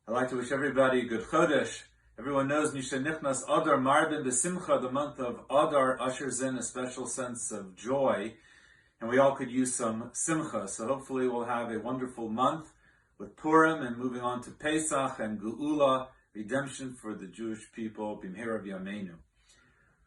I'd like to wish everybody a good Chodesh. Everyone knows Nisha Nichnas Adar Marbin B'Simcha, the month of Adar ushers in a special sense of joy, and we all could use some Simcha. So hopefully we'll have a wonderful month with Purim and moving on to Pesach and Geula, redemption for the Jewish people, B'Mehera B'Yameinu.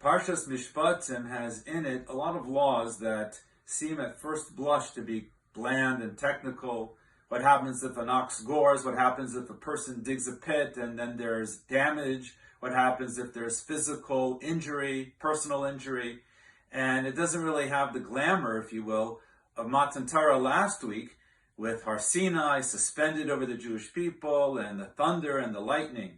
Parshas Mishpatim has in it a lot of laws that seem at first blush to be bland and technical. What happens if an ox gores? What happens if a person digs a pit and then there's damage? What happens if there's physical injury, personal injury? And it doesn't really have the glamour, if you will, of Matan Torah last week with Har Sinai suspended over the Jewish people and the thunder and the lightning.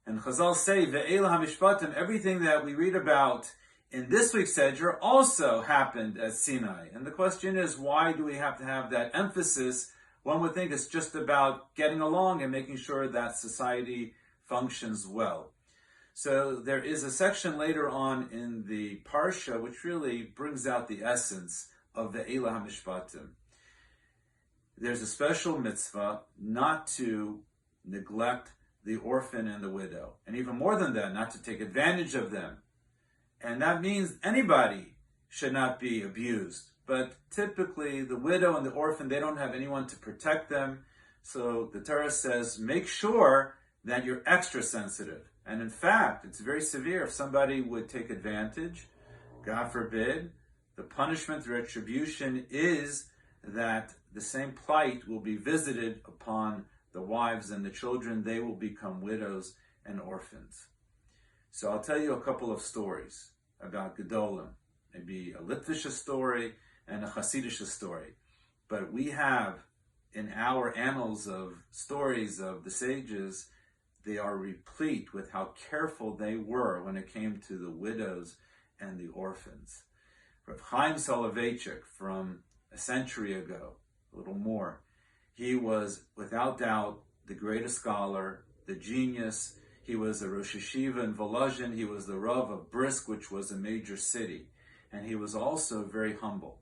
And Chazal say, Ve'ela HaMishpatim, everything that we read about in this week's Seder also happened at Sinai. And the question is, why do we have to have that emphasis? One would think it's just about getting along and making sure that society functions well. So there is a section later on in the Parsha which really brings out the essence of the Ve'ela HaMishpatim. There's a special mitzvah not to neglect the orphan and the widow. And even more than that, not to take advantage of them. And that means anybody should not be abused. But typically, the widow and the orphan, they don't have anyone to protect them. So the Torah says, make sure that you're extra sensitive. And in fact, it's very severe if somebody would take advantage. God forbid, the punishment, the retribution is that the same plight will be visited upon the wives and the children. They will become widows and orphans. So I'll tell you a couple of stories about Gedolim. Maybe a Litvisha story and a Hasidish story. But we have in our annals of stories of the sages, they are replete with how careful they were when it came to the widows and the orphans. Rav Chaim Soloveitchik from a century ago, a little more, he was without doubt the greatest scholar, the genius. He was a Rosh Yeshiva in Volozhin. He was the Rav of Brisk, which was a major city. And he was also very humble.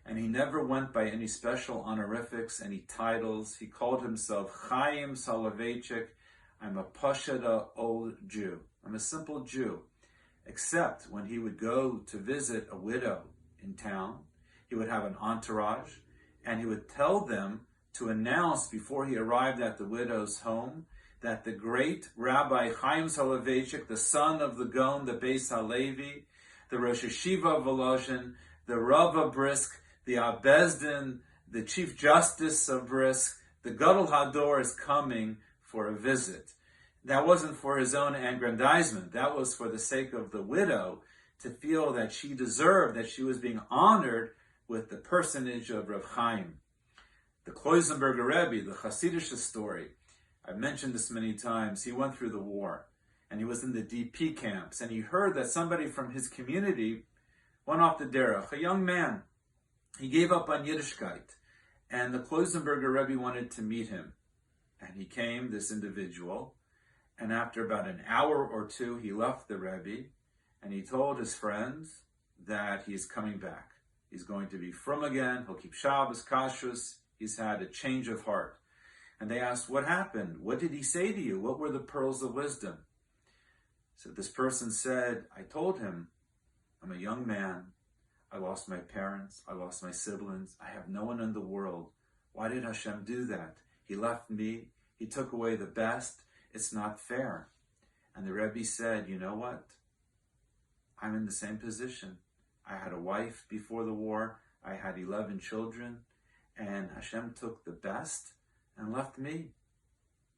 And he never went by any special honorifics, any titles. He called himself Chaim Soloveitchik. I'm a Pashada old Jew. I'm a simple Jew. Except when he would go to visit a widow in town, he would have an entourage, and he would tell them to announce before he arrived at the widow's home that the great Rabbi Chaim Soloveitchik, the son of the Gaon, the Beis HaLevi, the Rosh Yeshiva of Volozhin, the Rav of Brisk, the Abezdin, the Chief Justice of Brisk, the Gadol Hador is coming for a visit. That wasn't for his own aggrandizement. That was for the sake of the widow to feel that she deserved, that she was being honored with the personage of Rav Chaim. The Rosenberg Rabbi, the Hasidish story, I've mentioned this many times. He went through the war and he was in the DP camps and he heard that somebody from his community went off the derech, a young man. He gave up on Yiddishkeit and the Rosenberg Rabbi wanted to meet him. And he came, this individual, and after about an hour or two, he left the Rebbe, and he told his friends that he's coming back. He's going to be from again, he'll keep Shabbos, Kashrus, he's had a change of heart. And they asked, what happened? What did he say to you? What were the pearls of wisdom? So this person said, I told him, I'm a young man, I lost my parents, I lost my siblings, I have no one in the world. Why did Hashem do that? He left me, he took away the best, it's not fair. And the Rebbe said, you know what? I'm in the same position. I had a wife before the war, I had 11 children, and Hashem took the best and left me.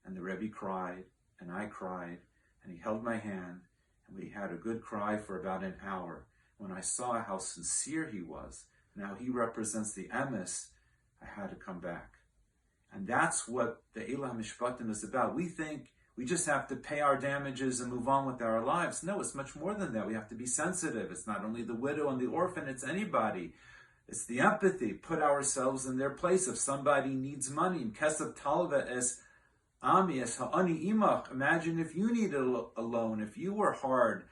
And the Rebbe cried, and I cried, and he held my hand, and we had a good cry for about an hour. When I saw how sincere he was, and how he represents the emes, I had to come back. And that's what the Ve'ela HaMishpatim is about. We think we just have to pay our damages and move on with our lives. No, it's much more than that. We have to be sensitive. It's not only the widow and the orphan, it's anybody. It's the empathy. Put ourselves in their place. If somebody needs money, Kesef Talva es Ami, es Ha'ani Imach. Imagine if you needed a loan, if you were hard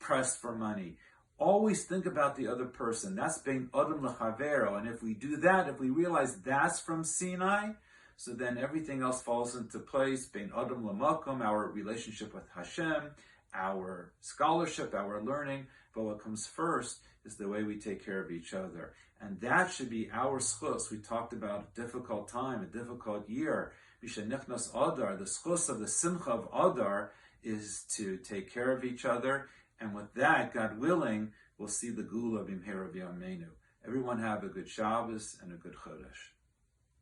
pressed for money. Always think about the other person. That's being Adam L'Chavero. And if we do that, if we realize that's from Sinai, so then everything else falls into place. Bein Adam Lamakom, our relationship with Hashem, our scholarship, our learning. But what comes first is the way we take care of each other. And that should be our schus. We talked about a difficult time, a difficult year. Mishenichnas Adar, the schus of the simcha of Adar is to take care of each other. And with that, God willing, we'll see the Gula Bimhera B'Yameinu. Everyone have a good Shabbos and a good Chodesh.